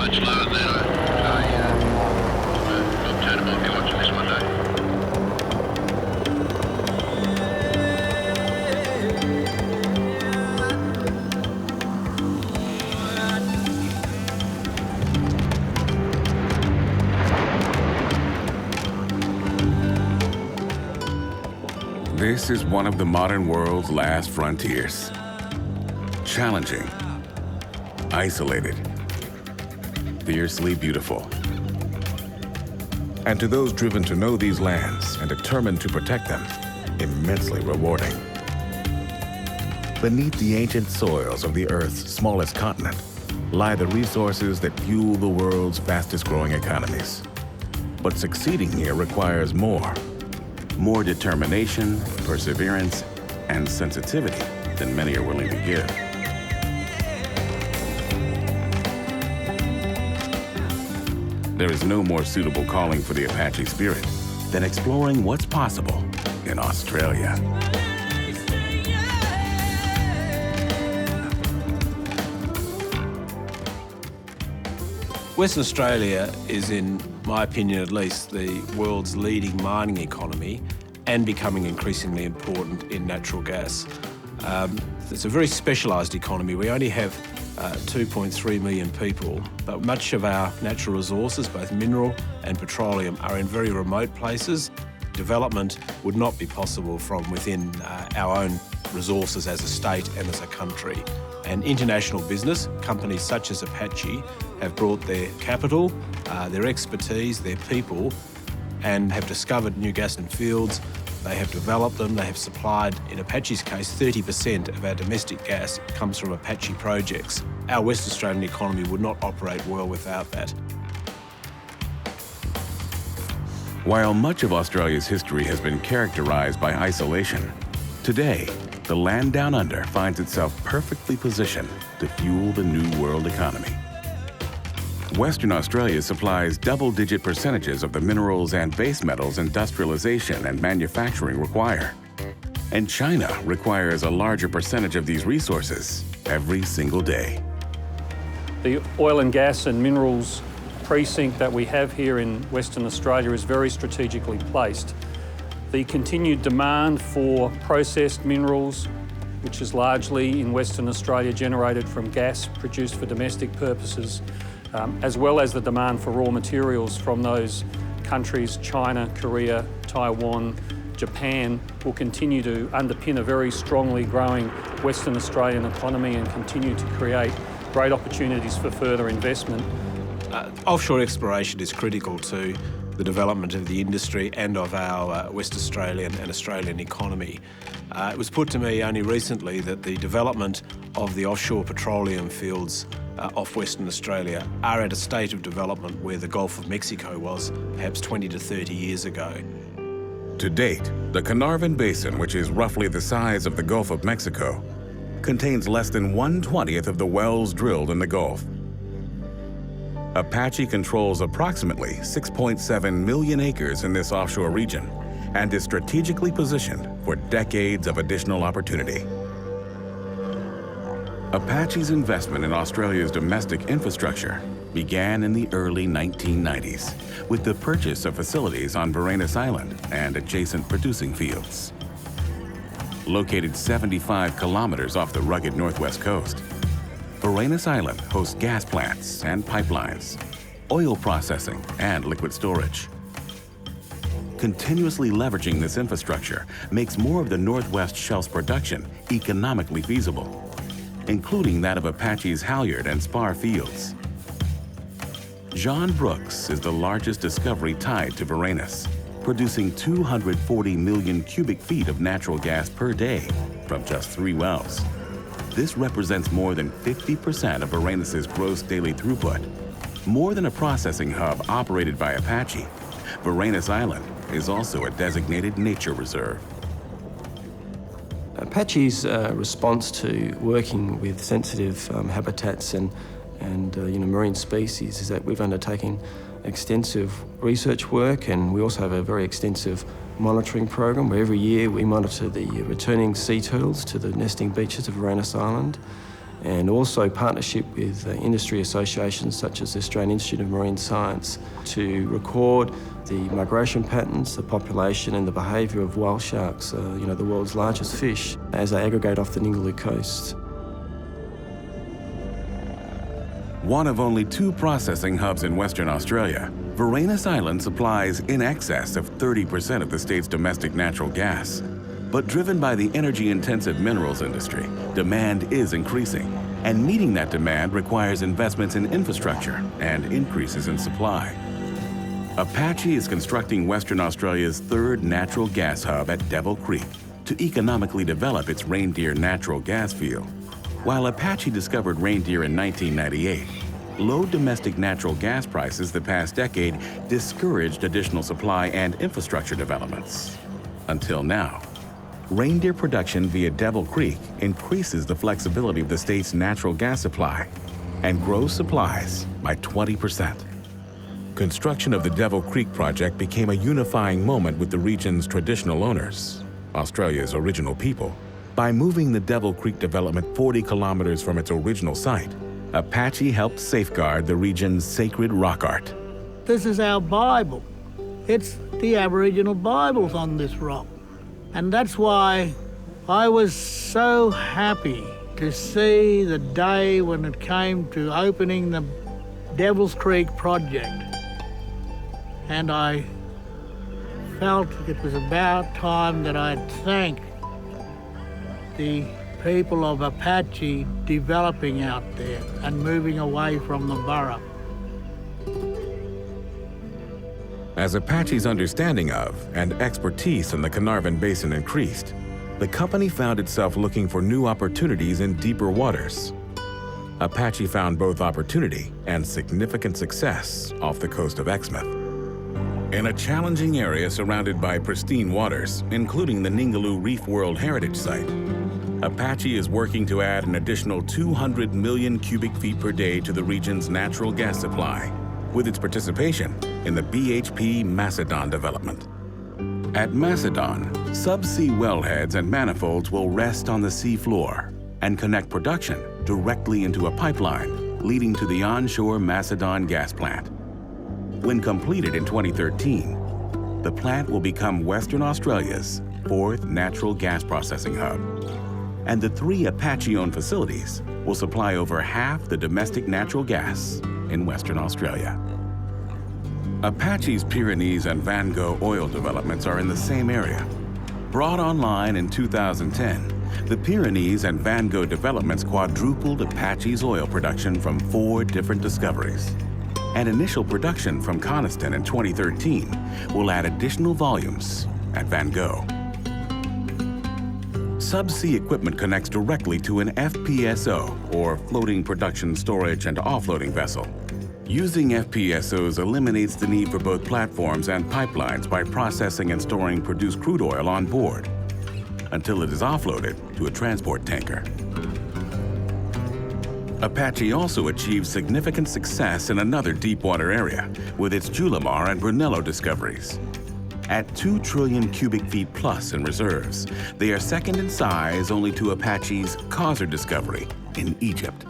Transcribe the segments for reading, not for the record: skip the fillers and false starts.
much lower than that. I'll turn them off. You're watching this one, though. This is one of the modern world's last frontiers. Challenging, isolated, fiercely beautiful. And to those driven to know these lands and determined to protect them, immensely rewarding. Beneath the ancient soils of the Earth's smallest continent lie the resources that fuel the world's fastest growing economies. But succeeding here requires more determination, perseverance, and sensitivity than many are willing to give. There is no more suitable calling for the Apache spirit than exploring what's possible in Australia. Western Australia is, in my opinion at least, the world's leading mining economy and becoming increasingly important in natural gas. It's a very specialised economy. We only have 2.3 million people, but much of our natural resources, both mineral and petroleum, are in very remote places. Development would not be possible from within our own resources as a state and as a country. And international business, companies such as Apache, have brought their capital, their expertise, their people, and have discovered new gas and fields. They have developed them, they have supplied, in Apache's case, 30% of our domestic gas comes from Apache projects. Our West Australian economy would not operate well without that. While much of Australia's history has been characterized by isolation, today, the land down under finds itself perfectly positioned to fuel the new world economy. Western Australia supplies double-digit percentages of the minerals and base metals industrialization and manufacturing require. And China requires a larger percentage of these resources every single day. The oil and gas and minerals precinct that we have here in Western Australia is very strategically placed. The continued demand for processed minerals, which is largely in Western Australia generated from gas produced for domestic purposes, as well as the demand for raw materials from those countries, China, Korea, Taiwan, Japan, will continue to underpin a very strongly growing Western Australian economy and continue to create great opportunities for further investment. Offshore exploration is critical to the development of the industry and of our West Australian and Australian economy. It was put to me only recently that the development of the offshore petroleum fields off Western Australia are at a state of development where the Gulf of Mexico was perhaps 20 to 30 years ago. To date, the Carnarvon Basin, which is roughly the size of the Gulf of Mexico, contains less than 1/20th of the wells drilled in the Gulf. Apache controls approximately 6.7 million acres in this offshore region and is strategically positioned for decades of additional opportunity. Apache's investment in Australia's domestic infrastructure began in the early 1990s with the purchase of facilities on Varanus Island and adjacent producing fields. Located 75 kilometers off the rugged northwest coast, Varanus Island hosts gas plants and pipelines, oil processing, and liquid storage. Continuously leveraging this infrastructure makes more of the Northwest Shelf's production economically feasible, including that of Apache's Halyard and Spar fields. John Brooks is the largest discovery tied to Varanus, producing 240 million cubic feet of natural gas per day from just 3 wells. This represents more than 50% of Varanus's gross daily throughput. More than a processing hub operated by Apache, Varanus Island is also a designated nature reserve. Apache's response to working with sensitive habitats and marine species is that we've undertaken extensive research work, and we also have a very extensive monitoring program where every year we monitor the returning sea turtles to the nesting beaches of Varanus Island, and also partnership with industry associations such as the Australian Institute of Marine Science to record the migration patterns, the population and the behaviour of whale sharks, the world's largest fish, as they aggregate off the Ningaloo coast. One of only 2 processing hubs in Western Australia, Varanus Island supplies in excess of 30% of the state's domestic natural gas. But driven by the energy-intensive minerals industry, demand is increasing, and meeting that demand requires investments in infrastructure and increases in supply. Apache is constructing Western Australia's 3rd natural gas hub at Devil Creek to economically develop its Reindeer natural gas field. While Apache discovered Reindeer in 1998, low domestic natural gas prices the past decade discouraged additional supply and infrastructure developments. Until now. Reindeer production via Devil Creek increases the flexibility of the state's natural gas supply and grows supplies by 20%. Construction of the Devil Creek project became a unifying moment with the region's traditional owners, Australia's original people. By moving the Devil Creek development 40 kilometers from its original site, Apache helped safeguard the region's sacred rock art. This is our Bible. It's the Aboriginal Bibles on this rock. And that's why I was so happy to see the day when it came to opening the Devil's Creek project. And I felt it was about time that I'd thank the people of Apache developing out there and moving away from the Burrup. As Apache's understanding of and expertise in the Carnarvon Basin increased, the company found itself looking for new opportunities in deeper waters. Apache found both opportunity and significant success off the coast of Exmouth. In a challenging area surrounded by pristine waters, including the Ningaloo Reef World Heritage Site, Apache is working to add an additional 200 million cubic feet per day to the region's natural gas supply, with its participation in the BHP Macedon development. At Macedon, subsea wellheads and manifolds will rest on the sea floor and connect production directly into a pipeline leading to the onshore Macedon gas plant. When completed in 2013, the plant will become Western Australia's 4th natural gas processing hub, and the 3 Apache-owned facilities will supply over half the domestic natural gas in Western Australia. Apache's Pyrenees and Van Gogh oil developments are in the same area. Brought online in 2010, the Pyrenees and Van Gogh developments quadrupled Apache's oil production from 4 different discoveries. And initial production from Coniston in 2013 will add additional volumes at Van Gogh. Subsea equipment connects directly to an FPSO, or floating production storage and offloading vessel. Using FPSOs eliminates the need for both platforms and pipelines by processing and storing produced crude oil on board until it is offloaded to a transport tanker. Apache also achieved significant success in another deepwater area with its Julimar and Brunello discoveries. At 2 trillion cubic feet plus in reserves, they are second in size only to Apache's Causer discovery in Egypt.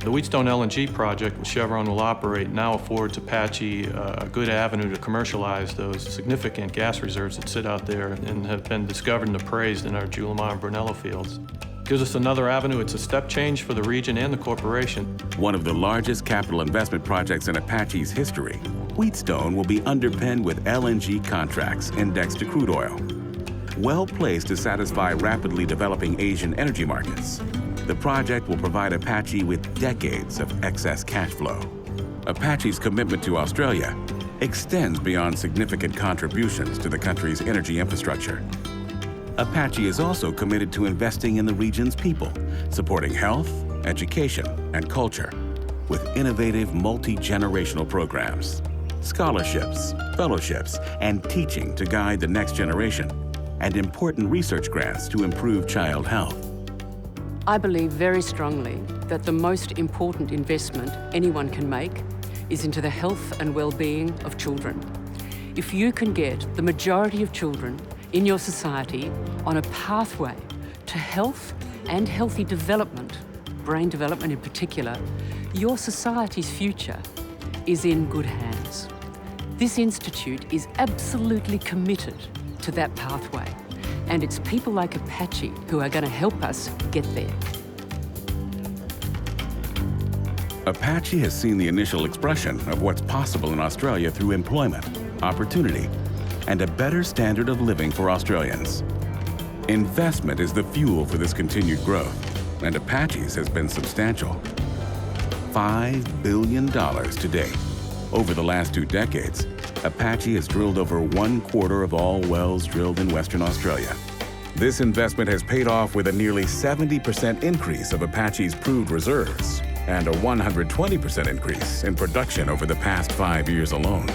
The Wheatstone LNG project, which Chevron will operate, now affords Apache a good avenue to commercialize those significant gas reserves that sit out there and have been discovered and appraised in our Julimar and Brunello fields. Gives us another avenue. It's a step change for the region and the corporation. One of the largest capital investment projects in Apache's history, Wheatstone will be underpinned with LNG contracts indexed to crude oil. Well placed to satisfy rapidly developing Asian energy markets, the project will provide Apache with decades of excess cash flow. Apache's commitment to Australia extends beyond significant contributions to the country's energy infrastructure. Apache is also committed to investing in the region's people, supporting health, education, and culture with innovative multi-generational programs, scholarships, fellowships, and teaching to guide the next generation, and important research grants to improve child health. I believe very strongly that the most important investment anyone can make is into the health and well-being of children. If you can get the majority of children in your society on a pathway to health and healthy development, brain development in particular, your society's future is in good hands. This institute is absolutely committed to that pathway, and it's people like Apache who are going to help us get there. Apache has seen the initial expression of what's possible in Australia through employment, opportunity, and a better standard of living for Australians. Investment is the fuel for this continued growth, and Apache's has been substantial. $5 billion to date. Over the last 2 decades, Apache has drilled over 1/4 of all wells drilled in Western Australia. This investment has paid off with a nearly 70% increase of Apache's proved reserves and a 120% increase in production over the past 5 years alone.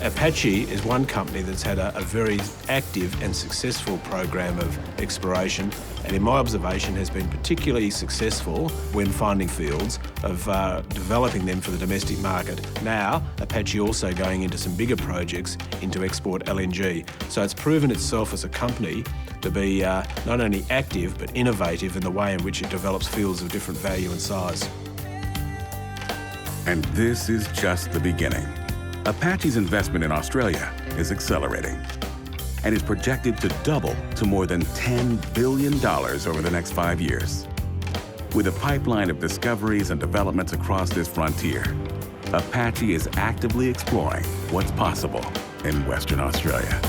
Apache is one company that's had a very active and successful program of exploration, and in my observation has been particularly successful when finding fields, of developing them for the domestic market. Now, Apache also going into some bigger projects into export LNG. So it's proven itself as a company to be not only active but innovative in the way in which it develops fields of different value and size. And this is just the beginning. Apache's investment in Australia is accelerating and is projected to double to more than $10 billion over the next 5 years. With a pipeline of discoveries and developments across this frontier, Apache is actively exploring what's possible in Western Australia.